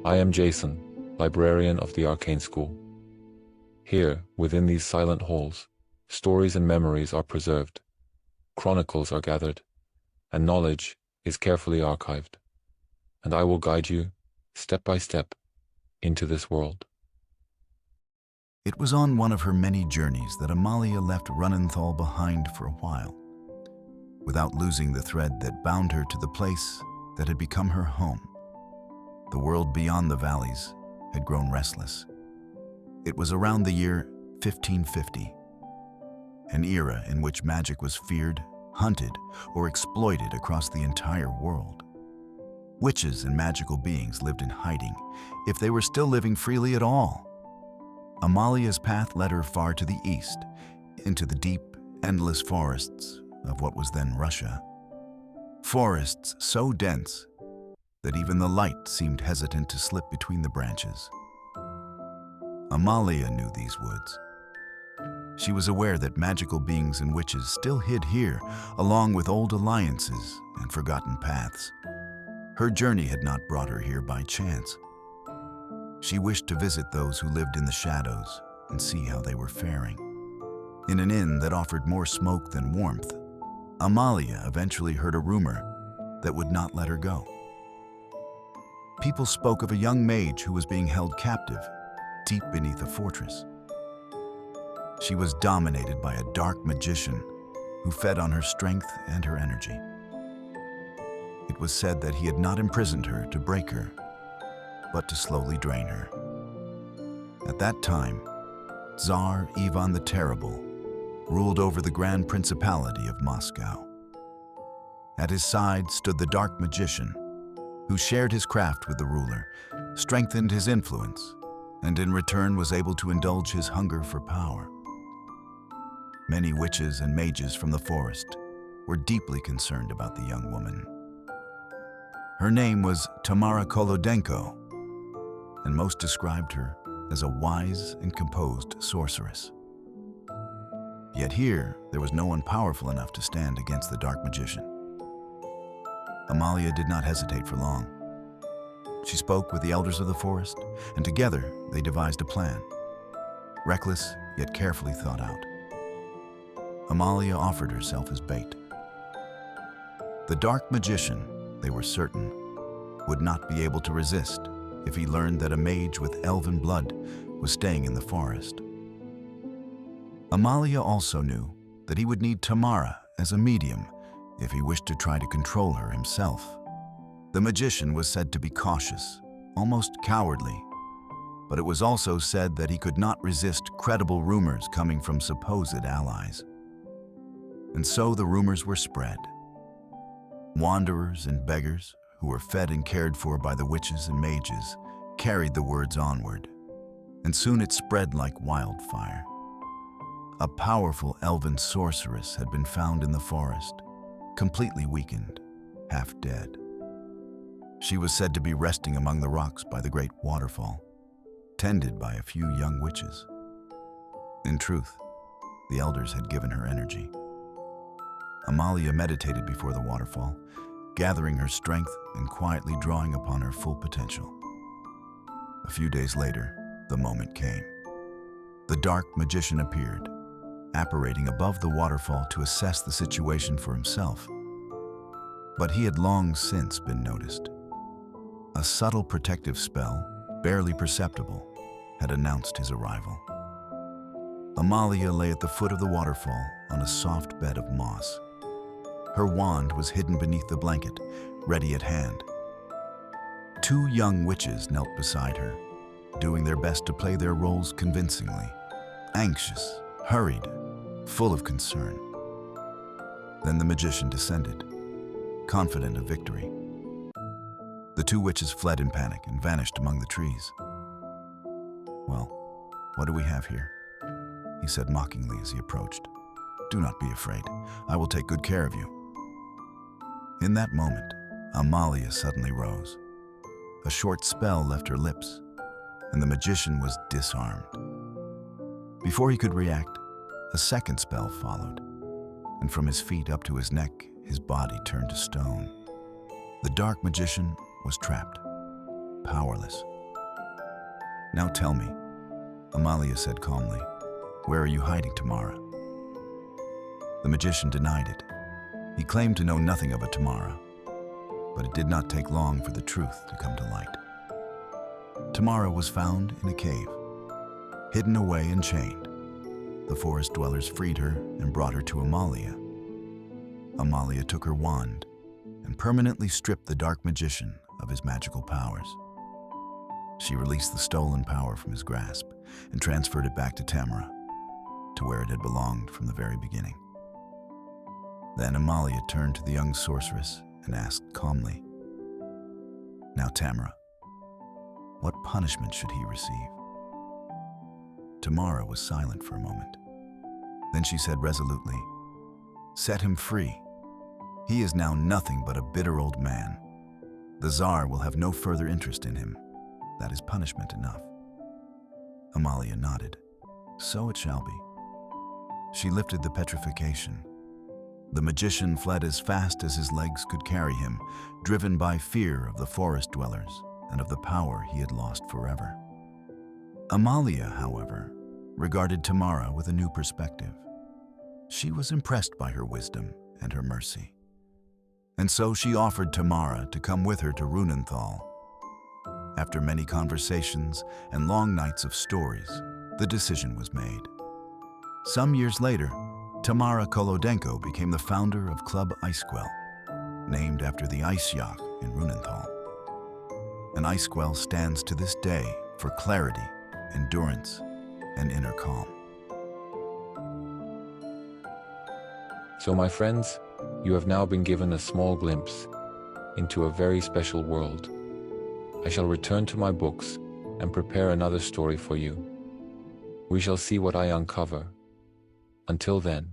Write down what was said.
I am Jason, librarian of the Arcane School. Here, within these silent halls, stories and memories are preserved, chronicles are gathered, and knowledge is carefully archived. And I will guide you, step by step, into this world. It was on one of her many journeys that Amalia left Runenthal behind for a while, without losing the thread that bound her to the place that had become her home. The world beyond the valleys had grown restless. It was around the year 1550, an era in which magic was feared, hunted, or exploited across the entire world. Witches and magical beings lived in hiding, if they were still living freely at all. Amalia's path led her far to the east, into the deep, endless forests of what was then Russia. Forests so dense that even the light seemed hesitant to slip between the branches. Amalia knew these woods. She was aware that magical beings and witches still hid here, along with old alliances and forgotten paths. Her journey had not brought her here by chance. She wished to visit those who lived in the shadows and see how they were faring. In an inn that offered more smoke than warmth, Amalia eventually heard a rumor that would not let her go. People spoke of a young mage who was being held captive deep beneath a fortress. She was dominated by a dark magician who fed on her strength and her energy. It was said that he had not imprisoned her to break her, but to slowly drain her. At that time, Tsar Ivan the Terrible ruled over the Grand Principality of Moscow. At his side stood the dark magician, who shared his craft with the ruler, strengthened his influence, and in return was able to indulge his hunger for power. Many witches and mages from the forest were deeply concerned about the young woman. Her name was Tamara Kolodenko, and most described her as a wise and composed sorceress. Yet here, there was no one powerful enough to stand against the dark magician. Amalia did not hesitate for long. She spoke with the elders of the forest, and together they devised a plan, reckless yet carefully thought out. Amalia offered herself as bait. The dark magician, they were certain, would not be able to resist if he learned that a mage with elven blood was staying in the forest. Amalia also knew that he would need Tamara as a medium if he wished to try to control her himself. The magician was said to be cautious, almost cowardly, but it was also said that he could not resist credible rumors coming from supposed allies. And so the rumors were spread. Wanderers and beggars, who were fed and cared for by the witches and mages, carried the words onward, and soon it spread like wildfire. A powerful elven sorceress had been found in the forest, completely weakened, half dead. She was said to be resting among the rocks by the great waterfall, tended by a few young witches. In truth, the elders had given her energy. Amalia meditated before the waterfall, gathering her strength and quietly drawing upon her full potential. A few days later, the moment came. The dark magician appeared, apparating above the waterfall to assess the situation for himself. But he had long since been noticed. A subtle protective spell, barely perceptible, had announced his arrival. Amalia lay at the foot of the waterfall on a soft bed of moss. Her wand was hidden beneath the blanket, ready at hand. Two young witches knelt beside her, doing their best to play their roles convincingly, anxious, hurried, full of concern. Then the magician descended, confident of victory. The two witches fled in panic and vanished among the trees. "Well, what do we have here?" he said mockingly as he approached. "Do not be afraid. I will take good care of you." In that moment, Amalia suddenly rose. A short spell left her lips, and the magician was disarmed. Before he could react, a second spell followed, and from his feet up to his neck, his body turned to stone. The dark magician was trapped, powerless, "Now tell me," Amalia said calmly, "where are you hiding Tamara?" The magician denied it. He claimed to know nothing of a Tamara, but it did not take long for the truth to come to light. Tamara was found in a cave, hidden away and chained. The forest dwellers freed her and brought her to Amalia. Amalia took her wand and permanently stripped the dark magician of his magical powers. She released the stolen power from his grasp and transferred it back to Tamara, to where it had belonged from the very beginning. Then Amalia turned to the young sorceress and asked calmly, "Now Tamara, what punishment should he receive?" Tamara was silent for a moment. Then she said resolutely, "Set him free. He is now nothing but a bitter old man. The Tsar will have no further interest in him. That is punishment enough." Amalia nodded. "So it shall be." She lifted the petrification. The magician fled as fast as his legs could carry him, driven by fear of the forest dwellers and of the power he had lost forever. Amalia, however, regarded Tamara with a new perspective. She was impressed by her wisdom and her mercy. And so she offered Tamara to come with her to Runenthal. After many conversations and long nights of stories, the decision was made. Some years later, Tamara Kolodenko became the founder of Club Eisquell, named after the ice yacht in Runenthal. And Eisquell stands to this day for clarity, endurance, and inner calm. So my friends, you have now been given a small glimpse into a very special world. I shall return to my books and prepare another story for you. We shall see what I uncover. Until then,